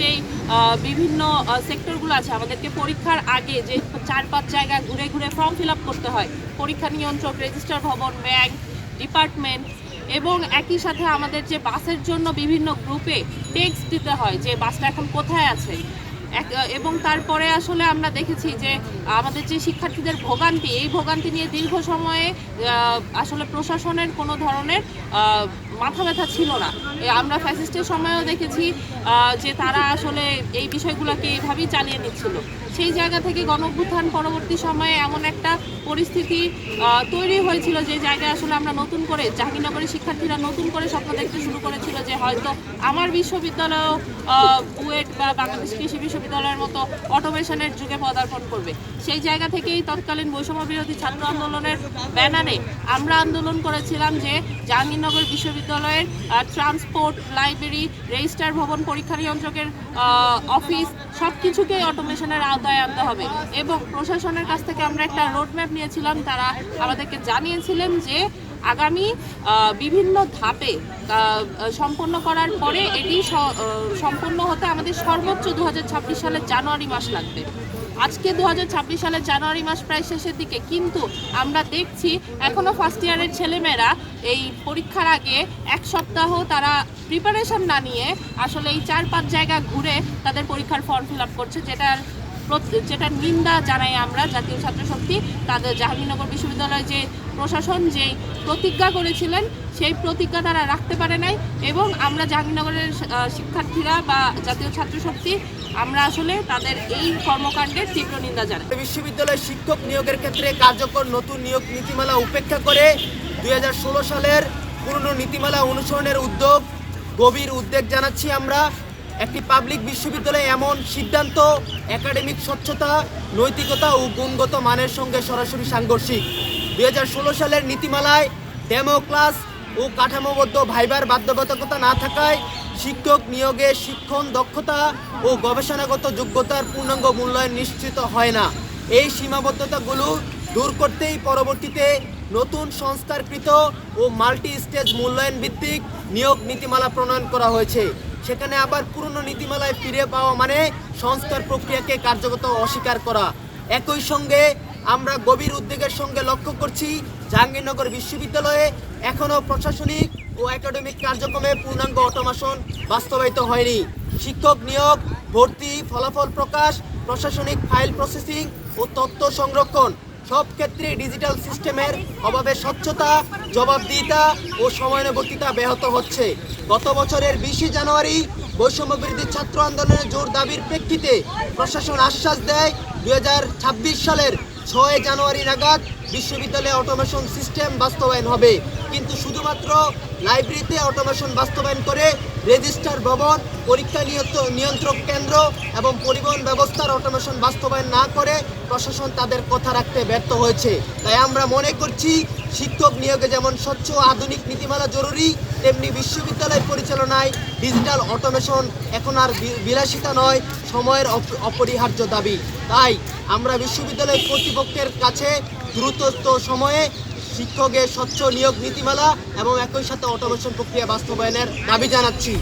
যেই বিভিন্ন সেক্টরগুলো আছে, আমাদেরকে পরীক্ষার আগে যে 4-5 জায়গায় ঘুরে ঘুরে ফর্ম ফিল আপ করতে হয়, পরীক্ষা নিয়ন্ত্রক, রেজিস্ট্রার ভবন, ব্যাংক, ডিপার্টমেন্ট, এবং একই সাথে আমাদের যে বাসের জন্য বিভিন্ন গ্রুপে টেক্সট দিতে হয় যে বাসটা এখন কোথায় আছে। এবং তারপরে আসলে আমরা দেখেছি যে আমাদের যে শিক্ষার্থীদের ভোগান্তি, এই ভোগান্তি নিয়ে দীর্ঘ সময়ে আসলে প্রশাসনের কোনো ধরনের মাথা ব্যথা ছিল না। আমরা ফ্যাসিস্টের সময়ও দেখেছি যে তারা আসলে এই বিষয়গুলোকে এইভাবেই চালিয়ে নিচ্ছিল। সেই জায়গা থেকে গণঅভ্যুত্থান পরবর্তী সময়ে এমন একটা পরিস্থিতি তৈরি হয়েছিল যে জায়গায় আসলে আমরা নতুন করে, জাহাঙ্গীরনগরের শিক্ষার্থীরা নতুন করে স্বপ্ন দেখতে শুরু করেছিল যে হয়তো আমার বিশ্ববিদ্যালয়েও বুয়েট বা বাংলাদেশ কৃষি বিশ্ববিদ্যালয়ের মতো অটোমেশনের যুগে পদার্পণ করবে। সেই জায়গা থেকেই তৎকালীন বৈষম্য বিরোধী ছাত্র আন্দোলনের ব্যানারে আমরা আন্দোলন করেছিলাম যে জাহাঙ্গীরনগর বিশ্ববিদ্যালয়ের ট্রান্সপোর্ট, লাইব্রেরি, রেজিস্ট্রার ভবন, পরীক্ষা নিয়ন্ত্রকের অফিস সব কিছুকেই অটোমেশনের আওতায় আনতে হবে। এবং প্রশাসনের কাছ থেকে আমরা একটা রোডম্যাপ নিয়েছিলাম। তারা আমাদেরকে জানিয়েছিলেন যে আগামী বিভিন্ন ধাপে সম্পন্ন করার পরে এটি সম্পন্ন হতে আমাদের সর্বোচ্চ 2026 সালের জানুয়ারি মাস লাগবে। আজকে 2026 সালের জানুয়ারি মাস প্রায় শেষের দিকে, কিন্তু আমরা দেখছি এখনও ফার্স্ট ইয়ারের ছেলেমেয়েরা এই পরীক্ষার আগে 1 সপ্তাহ তারা প্রিপারেশন না নিয়ে আসলে এই 4-5 জায়গা ঘুরে তাদের পরীক্ষার ফর্ম ফিল আপ করছে, যেটার নিন্দা জানাই আমরা জাতীয় ছাত্রশক্তি। তাদের জাহাঙ্গীরনগর বিশ্ববিদ্যালয়ে যে প্রশাসন যে প্রতিজ্ঞা করেছিলেন সেই প্রতিজ্ঞা তারা রাখতে পারে নাই, এবং আমরা জাহাঙ্গীরনগরের শিক্ষার্থীরা বা জাতীয় ছাত্রশক্তি আমরা আসলে তাদের এই কর্মকাণ্ডের তীব্র নিন্দা জানাই। বিশ্ববিদ্যালয়ের শিক্ষক নিয়োগের ক্ষেত্রে কার্যকর নতুন নিয়োগ নীতিমালা উপেক্ষা করে 2016 সালের পুরনো নীতিমালা অনুসরণের গভীর উদ্বেগ জানাচ্ছি আমরা। একটি পাবলিক বিশ্ববিদ্যালয়ে এমন সিদ্ধান্ত একাডেমিক স্বচ্ছতা, নৈতিকতা ও গুণগত মানের সঙ্গে সরাসরি সাংঘর্ষিক। 2016 সালের নীতিমালায় ডেমো ক্লাস ও কাঠামোবদ্ধ ভাইবার বাধ্যবাধকতা না থাকায় শিক্ষক নিয়োগে শিক্ষণ দক্ষতা ও গবেষণাগত যোগ্যতার পূর্ণাঙ্গ মূল্যায়ন নিশ্চিত হয় না। এই সীমাবদ্ধতাগুলো দূর করতেই পরবর্তীতে নতুন সংস্কারকৃত ও মাল্টি স্টেজ মূল্যায়ন ভিত্তিক নিয়োগ নীতিমালা প্রণয়ন করা হয়েছে। সেখানে আবার পুরনো নীতিমালায় ফিরে পাওয়া মানে সংস্কার প্রক্রিয়াকে কার্যগত অস্বীকার করা। একই সঙ্গে আমরা গভীর উদ্বেগের সঙ্গে লক্ষ্য করছি জাহাঙ্গীরনগর বিশ্ববিদ্যালয়ে এখনও প্রশাসনিক ও একাডেমিক কার্যক্রমে পূর্ণাঙ্গ অটোমেশন বাস্তবায়িত হয়নি। শিক্ষক নিয়োগ, ভর্তি, ফলাফল প্রকাশ, প্রশাসনিক ফাইল প্রসেসিং ও তথ্য সংরক্ষণ সব ক্ষেত্রে ডিজিটাল সিস্টেমের অভাবে স্বচ্ছতা, জবাবদিহিতা ও সময়ানুবর্তিতা ব্যাহত হচ্ছে। গত বছরের 20 জানুয়ারি বৈষম্য বিরোধী ছাত্র আন্দোলনের জোর দাবির প্রেক্ষিতে প্রশাসন আশ্বাস দেয় 2026 সালের 6 জানুয়ারি নাগাদ বিশ্ববিদ্যালয়ে অটোমেশন সিস্টেম বাস্তবায়ন হবে। কিন্তু শুধুমাত্র লাইব্রেরিতে অটোমেশন বাস্তবায়ন করে রেজিস্ট্রার ভবন, পরীক্ষা নিয়ন্ত্রক কেন্দ্র এবং পরিবহন ব্যবস্থার অটোমেশন বাস্তবায়ন না করে প্রশাসন তাদের কথা রাখতে ব্যর্থ হয়েছে। তাই আমরা মনে করছি শিক্ষক নিয়োগে যেমন স্বচ্ছ আধুনিক নীতিমালা জরুরি, তেমনি বিশ্ববিদ্যালয় পরিচালনায় ডিজিটাল অটোমেশন এখন আর বিলাসিতা নয়, সময়ের অপরিহার্য দাবি। তাই আমরা বিশ্ববিদ্যালয় কর্তৃপক্ষের কাছে দ্রুততম সময়ে শিক্ষকের স্বচ্ছ নিয়োগ নীতিমালা এবং একই সাথে অটোমেশন প্রক্রিয়া বাস্তবায়নের দাবি জানাচ্ছি।